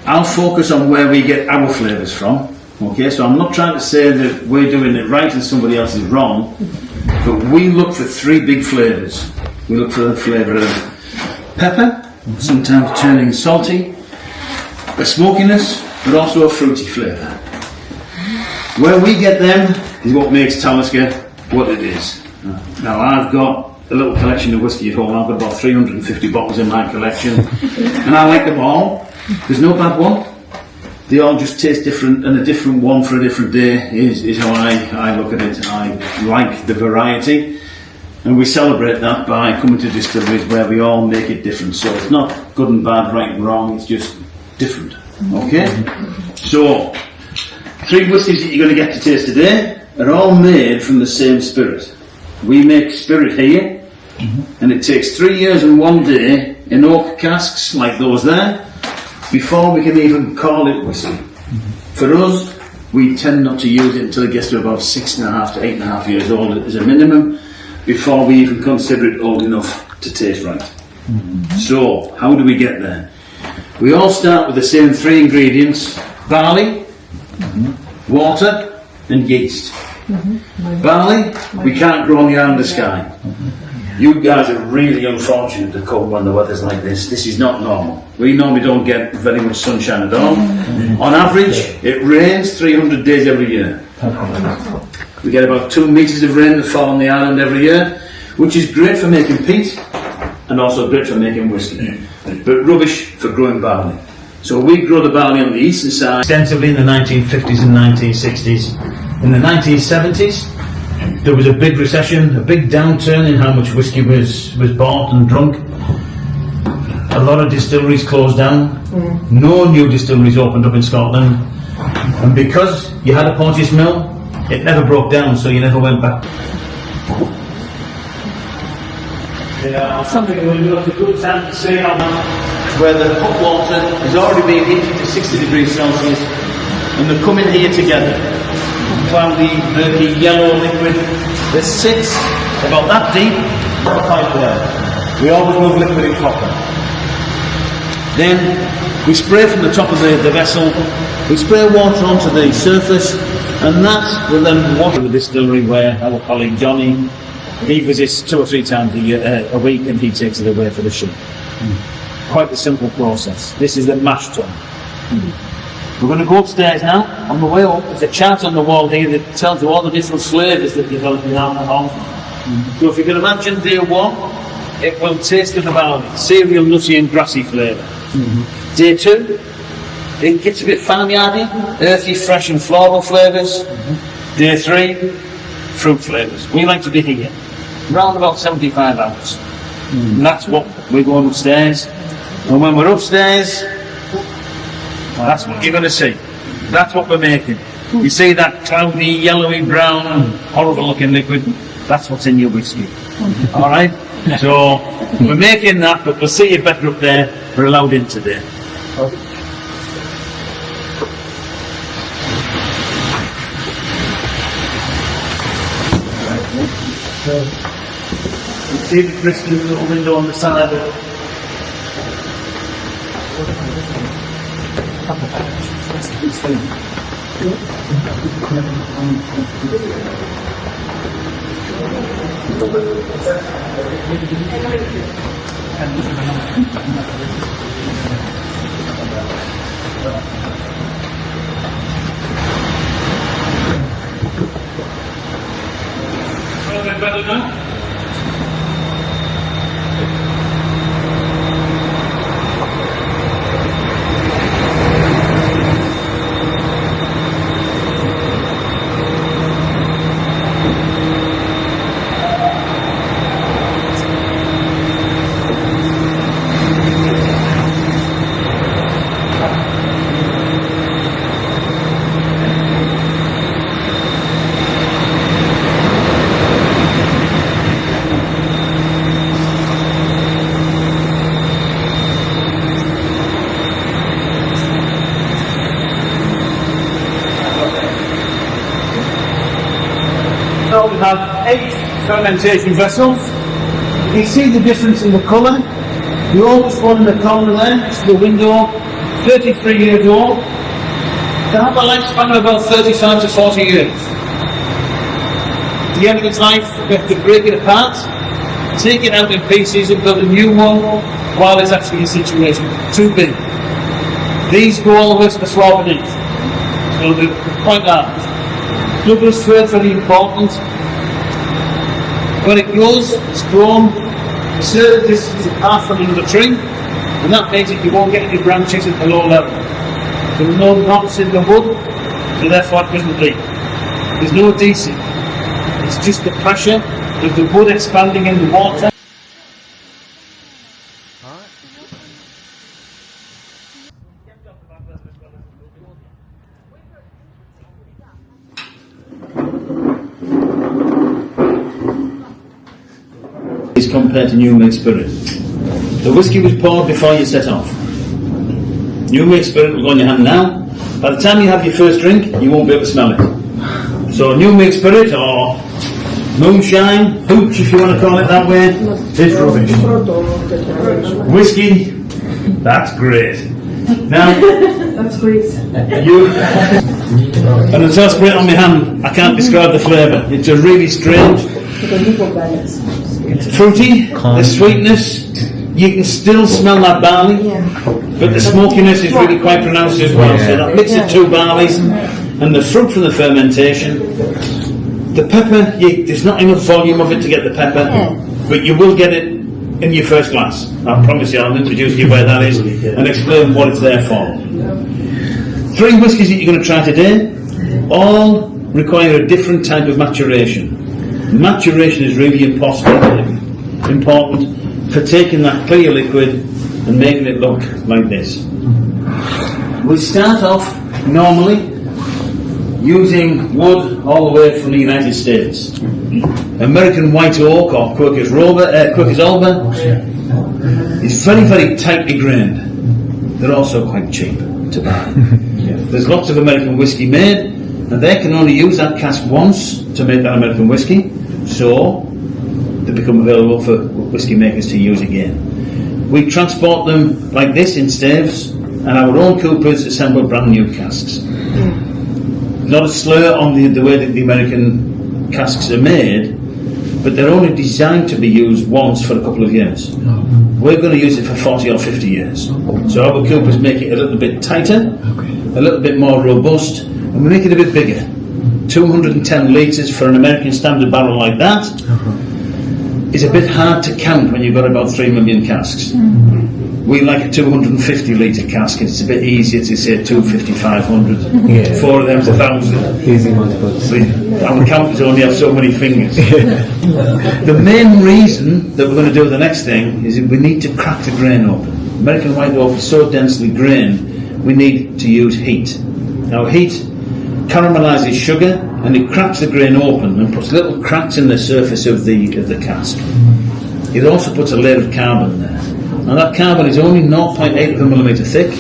I'll focus on where we get our flavours from. Okay, so I'm not trying to say that we're doing it right and somebody else is wrong, but we look for 3 big flavours. We look for the flavour of pepper, sometimes turning salty, a smokiness, but also a fruity flavour. Where we get them is what makes Talisker what it is. Now I've got a little collection of whiskey at home. I've got about 350 bottles in my collection, and I like them all. There's no bad one. They all just taste different, and a different one for a different day is how I look at it. I like the variety, and we celebrate that by coming to distilleries where we all make it different. So it's not good and bad, right and wrong, it's just different. Okay? So, 3 whiskies that you're going to get to taste today are all made from the same spirit. We make spirit here, and it takes 3 years and 1 day in oak casks like those there before we can even call it whiskey. For us, we tend not to use it until it gets to about 6.5 to 8.5 years old as a minimum before we even consider it old enough to taste right. So, how do we get there? We all start with the same 3 ingredients: barley, water and yeast. Barley, we can't grow on the eye of the sky. You guys are really unfortunate to come when the weather's like this. This is not normal. We normally don't get very much sunshine at all. On average, it rains 300 days every year. We get about 2 metres of rain that fall on the island every year, which is great for making peat and also great for making whiskey, but rubbish for growing barley. So we grow the barley on the eastern side extensively in the 1950s and 1960s. In the 1970s, there was a big recession, a big downturn in how much whiskey was bought and drunk. A lot of distilleries closed down. No new distilleries opened up in Scotland. And because you had a Porteous mill, it never broke down, so you never went back. Something that we got a good time to see how where the hot water has already been heated to 60 degrees Celsius, and they come in here together. Cloudy, murky, yellow liquid that sits about that deep on the pipe there. We always move liquid in copper. Then we spray from the top of the vessel, we spray water onto the surface, and that will then water the distillery where our colleague Johnny, he visits 2 or 3 times a week, and he takes it away for the ship. Quite a simple process. This is the mash tun. We're going to go upstairs now. On the way up, there's a chart on the wall here that tells you all the different flavours that develop in alcohol. So if you can imagine day 1, it will taste of the barley, cereal, nutty and grassy flavour. Day 2, it gets a bit farmyardy, earthy, fresh and floral flavours. Day 3, fruit flavours. We like to be here, around about 75 hours. And that's what we're going upstairs. And when we're upstairs, that's what you're going to see. That's what we're making. You see that cloudy, yellowy, brown, horrible looking liquid? That's what's in your whiskey. Alright? So, we're making that, but we'll see you better up there. We're allowed in today. You see the crystal little window on the side of it? Better now? So we have 8 fermentation vessels. You can see the difference in the colour. The oldest one in the corner there is the window, 33 years old. They have a lifespan of about 35 to 40 years. At the end of its life, we have to break it apart, take it out in pieces and build a new one while it's actually in situation too big. These go all the way to the floor beneath, so they're quite large. Douglas fir is very important. When it grows, it's grown a certain distance apart from another tree, and that means that you won't get any branches at the low level. There are no knots in the wood, so therefore it doesn't leak. There's no adhesive. It's just the pressure of the wood expanding in the water. Is compared to new made spirit. The whiskey was poured before you set off. New made spirit will go in your hand now. By the time you have your first drink, you won't be able to smell it. So new made spirit or moonshine, hooch if you want to call it that way, is rubbish. Whiskey, that's great. Now, That's great. And it's so great on my hand, I can't describe the flavour. It's a really strange, fruity, the sweetness, you can still smell that barley, but the smokiness is really quite pronounced as well. So that mix of two barleys and the fruit from the fermentation. The pepper, there's not enough volume of it to get the pepper, but you will get it in your first glass. I promise you, I'll introduce you where that is and explain what it's there for. 3 whiskies that you're going to try today all require a different type of maturation. Maturation is really important for taking that clear liquid and making it look like this. We start off normally using wood all the way from the United States. American white oak or Quaker's Alba is very, very tightly grained. They're also quite cheap to buy. There's lots of American whiskey made, and they can only use that cask once to make that American whiskey, so they become available for whiskey makers to use again. We transport them like this in staves, and our own coopers assemble brand new casks. Not a slur on the way that the American casks are made, but they're only designed to be used once for a couple of years. We're going to use it for 40 or 50 years. So our coopers make it a little bit tighter, a little bit more robust, and we make it a bit bigger. 210 litres for an American standard barrel like that is a bit hard to count when you've got about 3 million casks. We like a 250 litre cask, it's a bit easier to say 250, 500. 4 of them's 1,000. Easy multiples. Our counters only have so many fingers. The main reason that we're going to do the next thing is that we need to crack the grain open. American white oak is so densely grained, we need to use heat. Now heat caramelises sugar and it cracks the grain open and puts little cracks in the surface of the cask. It also puts a layer of carbon there. Now that carbon is only 0.8 of a millimetre thick,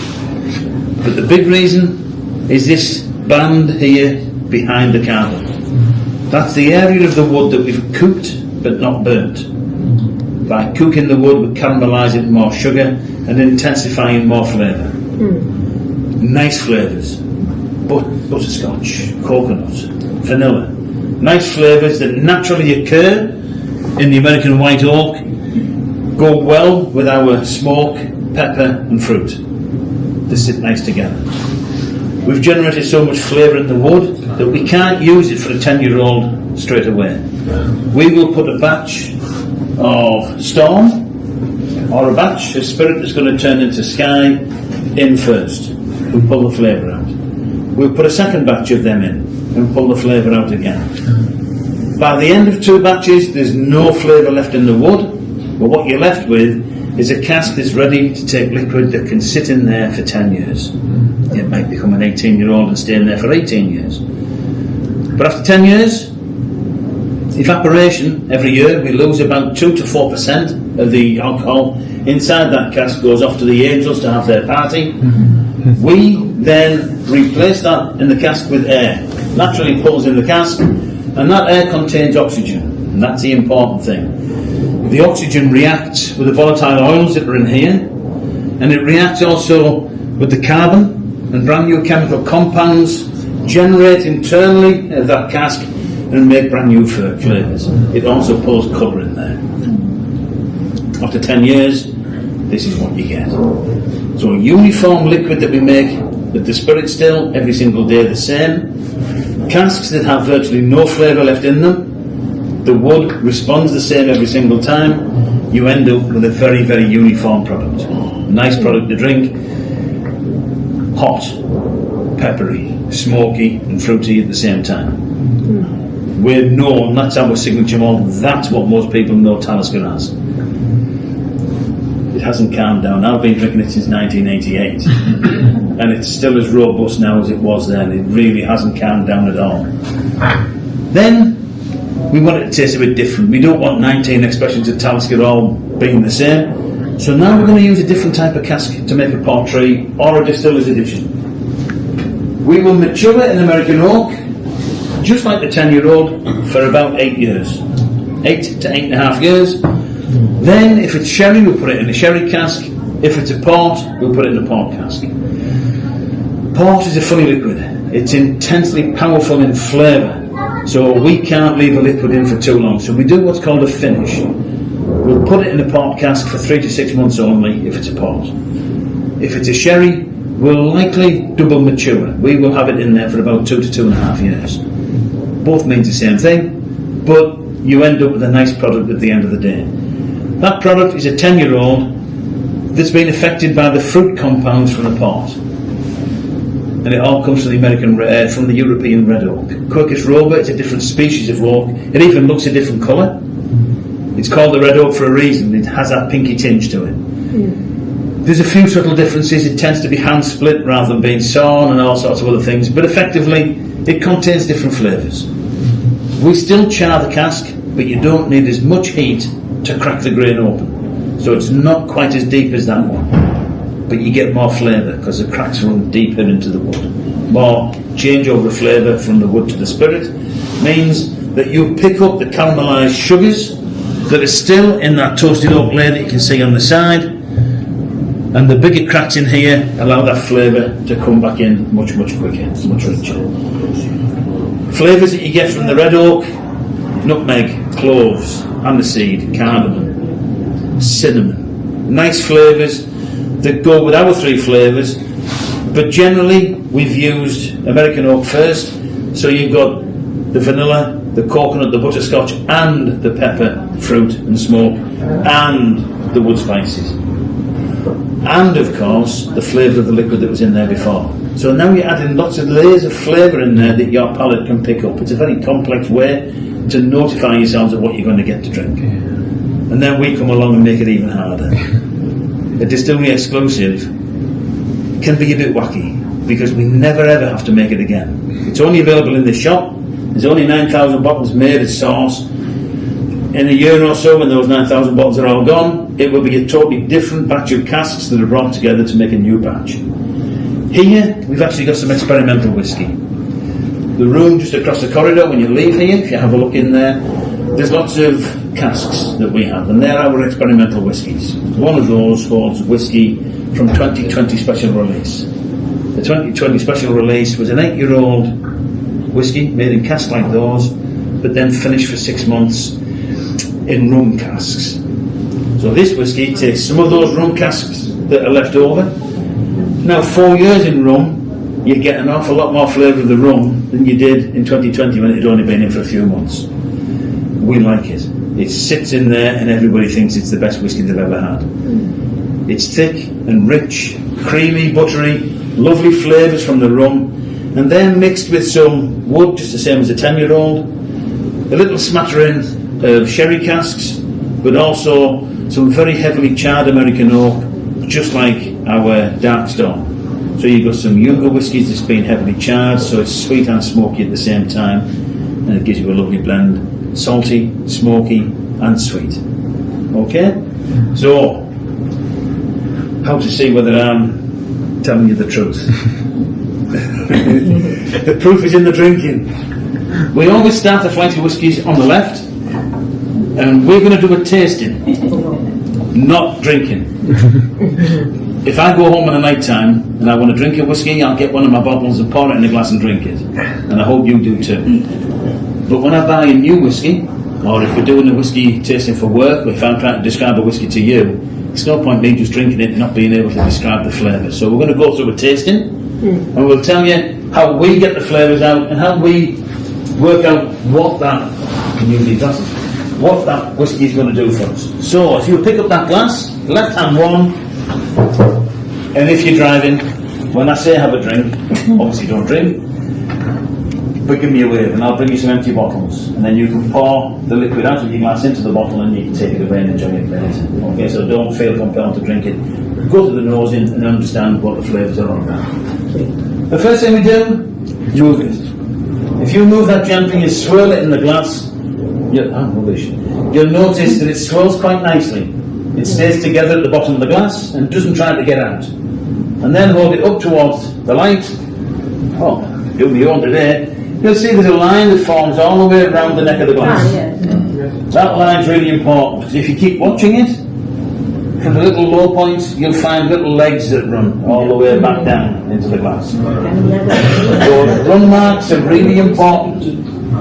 but the big reason is this band here behind the carbon. That's the area of the wood that we've cooked but not burnt. By cooking the wood, we caramelise it with more sugar and intensifying more flavour. Nice flavours. Butterscotch, coconut, vanilla. Nice flavours that naturally occur in the American white oak, go well with our smoke, pepper and fruit. They sit nice together. We've generated so much flavour in the wood that we can't use it for a 10-year-old straight away. We will put a batch of Storm or a batch of spirit that's going to turn into Sky in first. We'll pull the flavour out. We'll put a second batch of them in and pull the flavour out again. By the end of 2 batches, there's no flavour left in the wood, but what you're left with is a cask that's ready to take liquid that can sit in there for 10 years. It might become an 18-year-old and stay in there for 18 years. But after 10 years, evaporation, every year we lose about 2 to 4% of the alcohol inside that cask goes off to the angels to have their party. We then replace that in the cask with air. Naturally pulls in the cask, and that air contains oxygen, and that's the important thing. The oxygen reacts with the volatile oils that are in here, and it reacts also with But the carbon and brand new chemical compounds generate internally that cask and make brand new flavours. It also pulls colour in there. After 10 years, this is what you get. So a uniform liquid that we make with the spirit still, every single day the same. Casks that have virtually no flavour left in them. The wood responds the same every single time. You end up with a very, very uniform product. A nice product to drink. Hot, peppery, smoky and fruity at the same time. We're known, that's our signature malt, that's what most people know Talisker as. It hasn't calmed down. I've been drinking it since 1988 and it's still as robust now as it was then. It really hasn't calmed down at all. Then we want it to taste a bit different. We don't want 19 expressions of Talisker all being the same. So now we're going to use a different type of cask to make a portree or a distiller's edition. We will mature in American oak, just like the 10-year-old, for about 8 years. 8 to 8.5 years. Then, if it's sherry, we'll put it in a sherry cask. If it's a port, we'll put it in a port cask. Port is a funny liquid. It's intensely powerful in flavour, so we can't leave a liquid in for too long. So we do what's called a finish. We'll put it in a port cask for 3 to 6 months only, if it's a port. If it's a sherry, we'll likely double mature. We will have it in there for about 2 to 2.5 years. Both means the same thing, but you end up with a nice product at the end of the day. That product is a 10-year-old that's been affected by the fruit compounds from the port. And it all comes from the European red oak. Quercus robur, it's a different species of oak. It even looks a different colour. It's called the red oak for a reason. It has that pinky tinge to it. There's a few subtle differences. It tends to be hand split rather than being sawn and all sorts of other things. But effectively, it contains different flavours. We still char the cask, but you don't need as much heat to crack the grain open. So it's not quite as deep as that one. But you get more flavour because the cracks run deeper into the wood. More changeover of flavour from the wood to the spirit means that you pick up the caramelised sugars that are still in that toasted oak layer that you can see on the side, and the bigger cracks in here allow that flavour to come back in much, much quicker, much richer. Flavours that you get from the red oak: nutmeg, cloves, aniseed, cardamom, cinnamon. Nice flavours that go with our 3 flavours, but generally we've used American oak first, so you've got the vanilla, the coconut, the butterscotch and the pepper, fruit and smoke, and the wood spices, and of course the flavour of the liquid that was in there before. So now you're adding lots of layers of flavour in there that your palate can pick up. It's a very complex way to notify yourselves of what you're going to get to drink. And then we come along and make it even harder. A distillery exclusive can be a bit wacky because we never ever have to make it again. It's only available in the shop. There's only 9,000 bottles made as source. In a year or so, when those 9,000 bottles are all gone, it will be a totally different batch of casks that are brought together to make a new batch. Here, we've actually got some experimental whisky. The room just across the corridor, when you leave here, if you have a look in there, there's lots of casks that we have, and they're our experimental whiskies. One of those holds whisky from 2020 special release. The 2020 special release was an 8-year-old whisky made in casks like those, but then finished for 6 months in rum casks. So this whisky takes some of those rum casks that are left over. Now 4 years in rum, you get an awful lot more flavour of the rum than you did in 2020 when it had only been in for a few months. We like it. It sits in there and everybody thinks it's the best whisky they've ever had. It's thick and rich, creamy, buttery, lovely flavours from the rum, and then mixed with some wood, just the same as a 10-year-old, a little smattering of sherry casks, but also some very heavily charred American oak, just like our dark storm. So you've got some younger whiskies that's been heavily charred, so it's sweet and smoky at the same time, and it gives you a lovely blend, salty, smoky and sweet. Okay? So, how to see whether I'm telling you the truth? The proof is in the drinking. We always start the flight of whiskies on the left, and we're going to do a tasting, not drinking. if I go home in the night time and I want to drink a whiskey, I'll get one of my bottles and pour it in a glass and drink it. And I hope you do too. But when I buy a new whiskey, or if we're doing a whiskey tasting for work, if I'm trying to describe a whiskey to you, it's no point me just drinking it and not being able to describe the flavour. So we're going to go through a tasting, and we'll tell you how we get the flavours out and how we work out what that whiskey is going to do for us. So if you pick up that glass, left hand one, and if you're driving, when I say have a drink, obviously don't drink, but give me a wave and I'll bring you some empty bottles, and then you can pour the liquid out of your glass into the bottle and you can take it away and enjoy it later. Okay, so don't feel compelled to drink it. Go to the nose in and understand what the flavours are all about. The first thing we do, move it. If you move that gently and swirl it in the glass, you'll notice that it swirls quite nicely. It stays together at the bottom of the glass and doesn't try to get out. And then hold it up towards the light. Oh, do me on today. You'll see there's a line that forms all the way around the neck of the glass. That line's really important, because if you keep watching it, from the little low points, you'll find little legs that run all the way back down into the glass. Those run marks are really important.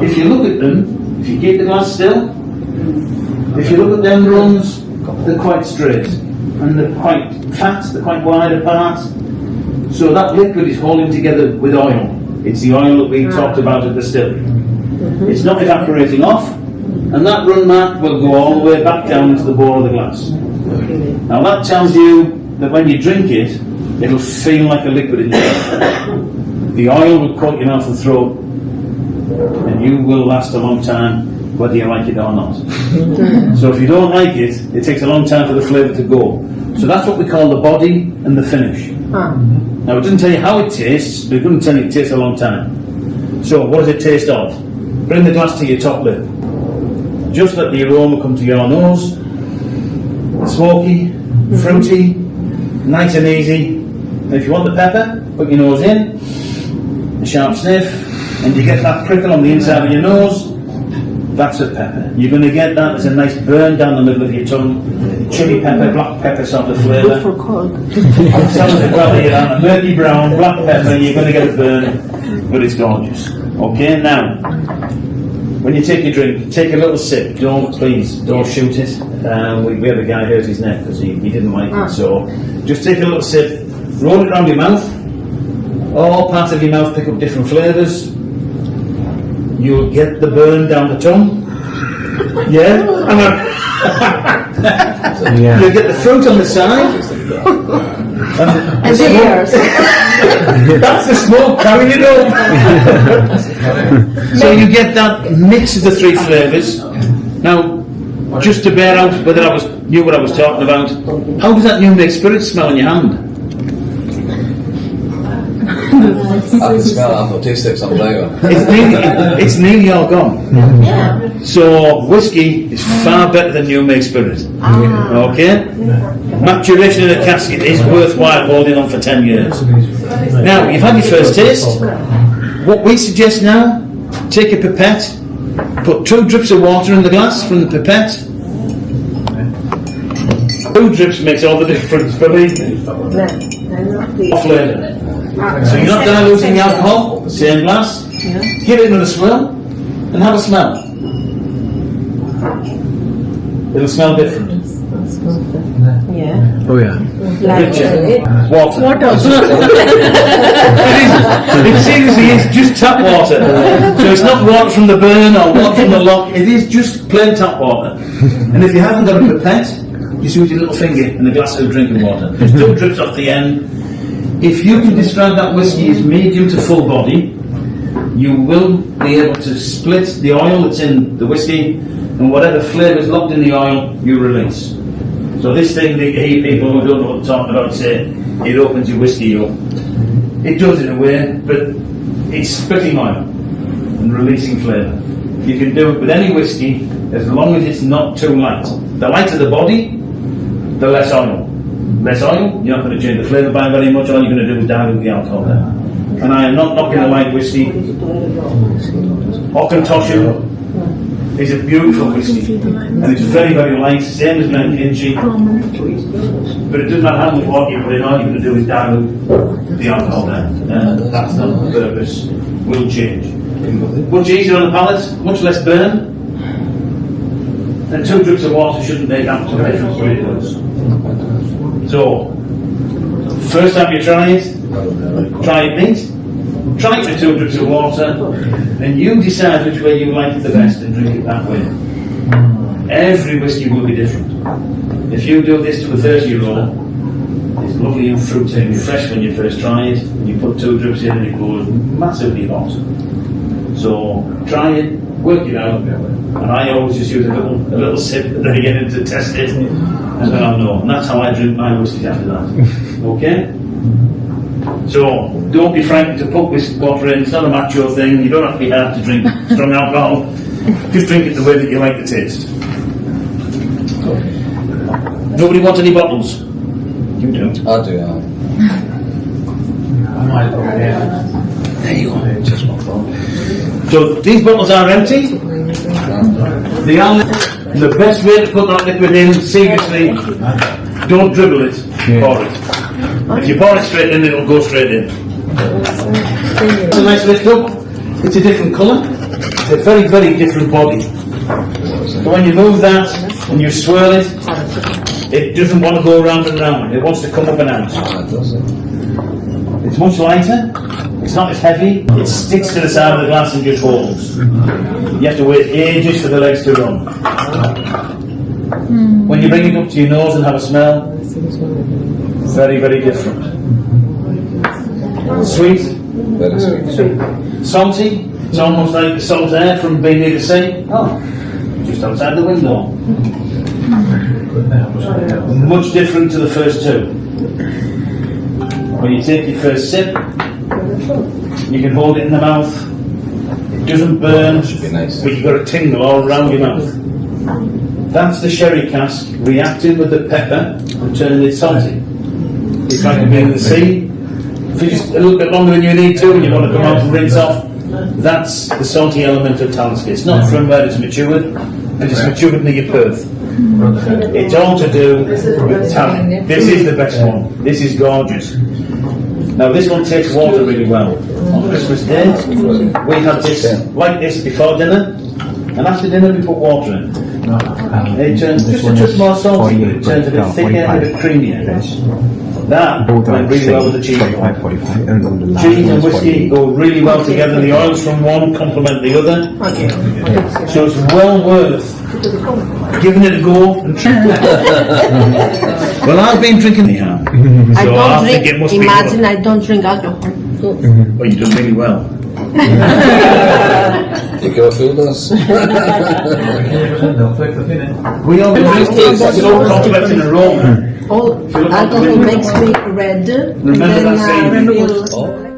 If you look at them, if you keep the glass still, if you look at them runs, they're quite straight, and they're quite fat, they're quite wide apart. So that liquid is holding together with oil. It's the oil that we talked about at the Distillery. It's not evaporating off, and that run mark will go all the way back down into the bowl of the glass. Now that tells you that when you drink it, it'll feel like a liquid in your mouth. The oil will coat your mouth and throat, and you will last a long time, whether you like it or not. So if you don't like it, it takes a long time for the flavour to go. So that's what we call the body and the finish. Now it doesn't tell you how it tastes, but it doesn't tell you it tastes a long time. So what does it taste of? Bring the glass to your top lip. Just let the aroma come to your nose. Smoky, fruity, nice and easy. And if you want the pepper, put your nose in, a sharp sniff, and you get that prickle on the inside of your nose. That's a pepper. You're going to get that as a nice burn down the middle of your tongue. Chili pepper, black pepper sort of flavour. Some of it rather a murky brown, black pepper, you're going to get a burn, but it's gorgeous. Okay, now, when you take your drink, take a little sip. Please don't shoot it. We had a guy hurt his neck because he didn't like it. So just take a little sip, roll it around your mouth. All parts of your mouth pick up different flavours. You'll get the burn down the tongue. Yeah? You'll get the fruit on the side. And the ears. That's the smoke carrying it over. So you get that mix of the three flavours. Now, just to bear out whether I knew what I was talking about, how does that new mixed spirit smell in your hand? I can smell it, I've not tasted it, so I'm It's nearly all gone. Yeah. So whiskey is far better than new made spirit. Okay? Maturation in a casket is worthwhile holding on for 10 years. Now, you've had your first taste. What we suggest now, take a pipette, put 2 drips of water in the glass from the pipette. 2 drips makes all the difference, believe me. Flavour. So you're not diluting the alcohol, same glass, give it another swirl and have a smell. It'll smell different. Yeah. Oh yeah. Richer. Water. It seriously is just tap water. So it's not water from the burn or water from the lock, it is just plain tap water. And if you haven't got a pipette, just use your little finger in a glass of drinking water. Just 2 drips off the end. If you can describe that whiskey as medium to full body, you will be able to split the oil that's in the whiskey, and whatever flavour is locked in the oil, you release. So this thing that you hear people who don't know what I'm talking about say, it opens your whiskey up. It does in a way, but it's splitting oil and releasing flavour. You can do it with any whiskey as long as it's not too light. The lighter the body, the less oil. Less oil, you're not going to change the flavour by very much. All you're going to do is dilute the alcohol there. And I am not knocking a light whiskey, Auchentoshan, is a beautiful whisky, and it's very, very light, same as Glenkinchie, but it doesn't matter how much water you put in, all you're going to do is dilute the alcohol down. That's not the purpose, will change. Much easier on the palate, much less burn, and 2 drips of water shouldn't make that much of a difference, but it does. So, first time you try it neat. Try it with 2 drips of water, and you decide which way you like it the best and drink it that way. Every whisky will be different. If you do this to a 30-year-old, it's lovely and fruity and fresh when you first try it, and you put 2 drips in and it goes massively hot. So try it, work it out, and I always just use a little sip and then again to test it, and then I'll know. And that's how I drink my whisky after that. Okay? So, don't be frightened to put water in, it's not a macho thing, you don't have to be hard to drink strong alcohol, just drink it the way that you like the taste. Nobody wants any bottles? You do. I do, yeah. There you go. Just my phone. So, these bottles are empty. They are the best way to put that liquid in, seriously, don't dribble it, pour it. If you pour it straight in, it'll go straight in. It's a nice lift up. It's a different colour. It's a very, very different body. So when you move that and you swirl it, it doesn't want to go round and round. It wants to come up and out. It's much lighter. It's not as heavy. It sticks to the side of the glass and just holds. You have to wait ages for the legs to run. When you bring it up to your nose and have a smell, very, very different. Sweet. Very sweet. Salty. It's almost like the salt air from being near the sea. Oh, just outside the window. Much different to the first 2. When you take your first sip, you can hold it in the mouth. It doesn't burn, Should be nice. but you've got a tingle all around your mouth. That's the sherry cask reacting with the pepper and turning it salty. It's like being in the sea. If you just a little bit longer than you need to and you want to come out and rinse off, that's the salty element of Talisker. It's not from where it's matured, and it's matured near your Perth. It's all to do with tannin. This is the best one. This is gorgeous. Now this one takes water really well. On Christmas Day, we had this like this before dinner, and after dinner we put water in. It turns just a touch more salty, but it turns a bit thicker and a bit creamier. That went really well with the cheese. Cheese and whisky go really well together. The oils from one complement the other. So it's well worth giving it a go. Well, I've been drinking the ham. I So don't I think drink. it must Imagine be I don't drink alcohol. But you do really well. You go through this. We all drink this. It's so complex in aroma. All alcohol makes me red. And Remember then that saying? I feel Oh.